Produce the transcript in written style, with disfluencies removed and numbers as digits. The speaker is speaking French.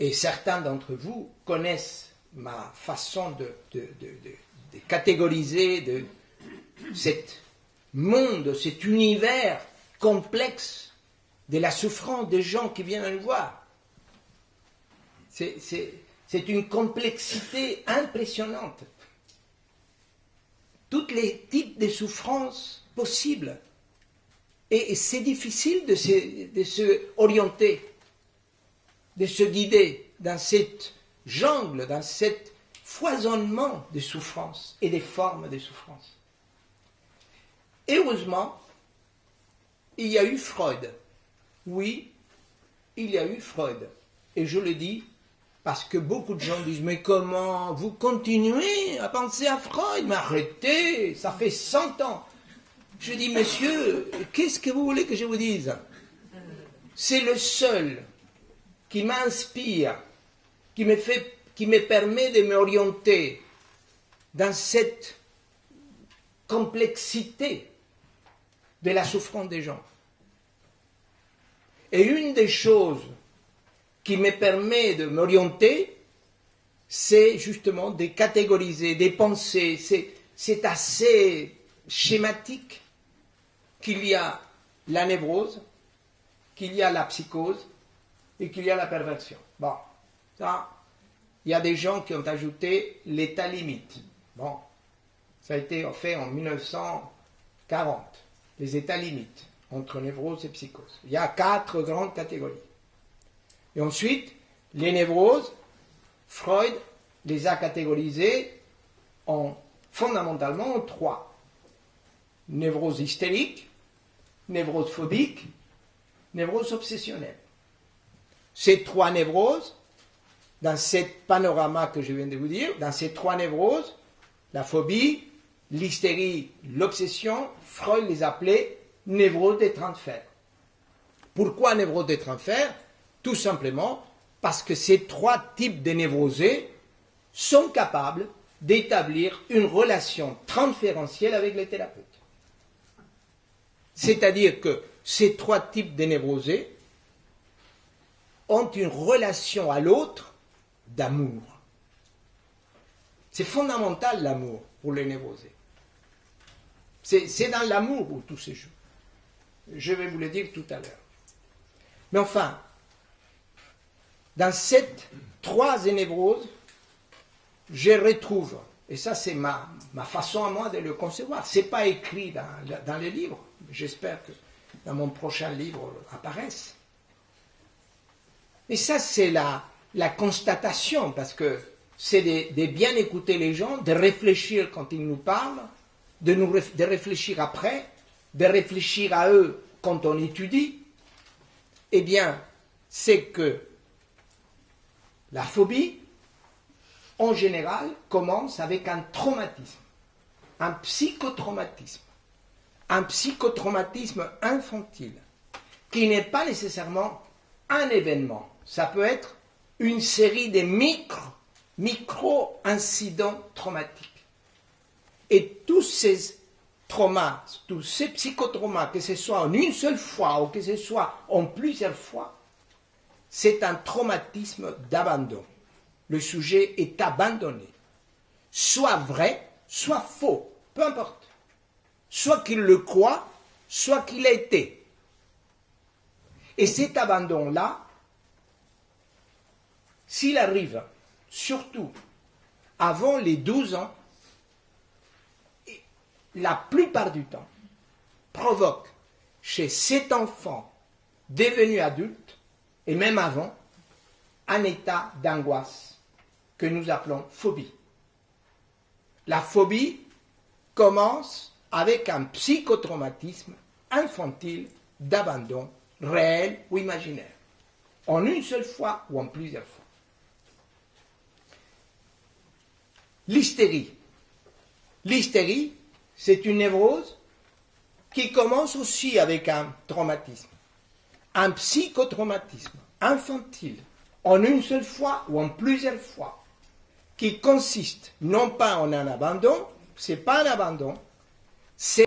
et certains d'entre vous connaissent ma façon de catégoriser cet monde, cet univers complexe de la souffrance des gens qui viennent nous voir. C'est une complexité impressionnante. Tous les types de souffrances possibles. Et c'est difficile de se orienter, de se guider dans cette jungle, dans cet foisonnement de souffrances et des formes de souffrances. Heureusement, il y a eu Freud. Oui, il y a eu Freud. Et je le dis parce que beaucoup de gens disent « Mais comment vous continuez à penser à Freud? Mais arrêtez, ça fait 100 ans !» Je dis « Monsieur, qu'est-ce que vous voulez que je vous dise? C'est le seul qui m'inspire, qui me permet de m'orienter dans cette complexité de la souffrance des gens. Et une des choses qui me permet de m'orienter, c'est justement de catégoriser, de penser. C'est assez schématique qu'il y a la névrose, qu'il y a la psychose et qu'il y a la perversion. Bon, ça, il y a des gens qui ont ajouté l'état limite. Bon, ça a été fait en 1940, les états limites entre névrose et psychose. Il y a 4 grandes catégories. Et ensuite, les névroses, Freud les a catégorisées fondamentalement en 3. Névrose hystérique, névrose phobique, névrose obsessionnelle. Ces 3 névroses, dans ce panorama que je viens de vous dire, dans ces 3 névroses, la phobie, l'hystérie, l'obsession, Freud les appelait névrose des trains de fer. Pourquoi névrose des trains de fer? Tout simplement parce que ces 3 types de névrosés sont capables d'établir une relation transférentielle avec les thérapeutes. C'est-à-dire que ces 3 types de névrosés ont une relation à l'autre d'amour. C'est fondamental l'amour pour les névrosés. C'est dans l'amour où tout se joue. Je vais vous le dire tout à l'heure. Mais enfin, dans cette 3 névroses, je retrouve, et ça c'est ma façon à moi de le concevoir, ce n'est pas écrit dans les livres, j'espère que dans mon prochain livre apparaisse. Mais ça c'est la constatation, parce que c'est de bien écouter les gens, de réfléchir quand ils nous parlent, de réfléchir après, de réfléchir à eux quand on étudie. Eh bien, c'est que la phobie, en général, commence avec un traumatisme, un psychotraumatisme infantile, qui n'est pas nécessairement un événement. Ça peut être une série de micro-incidents traumatiques. Et tous ces traumas, tous ces psychotraumas, que ce soit en une seule fois ou que ce soit en plusieurs fois, c'est un traumatisme d'abandon. Le sujet est abandonné. Soit vrai, soit faux, peu importe. Soit qu'il le croit, soit qu'il l'a été. Et cet abandon-là, s'il arrive, surtout avant les 12 ans, la plupart du temps, provoque chez cet enfant devenu adulte, et même avant, un état d'angoisse que nous appelons phobie. La phobie commence avec un psychotraumatisme infantile d'abandon, réel ou imaginaire, en une seule fois ou en plusieurs fois. L'hystérie. L'hystérie, c'est une névrose qui commence aussi avec un traumatisme, un psychotraumatisme infantile, en une seule fois ou en plusieurs fois, qui consiste non pas en un abandon, c'est pas un abandon, c'est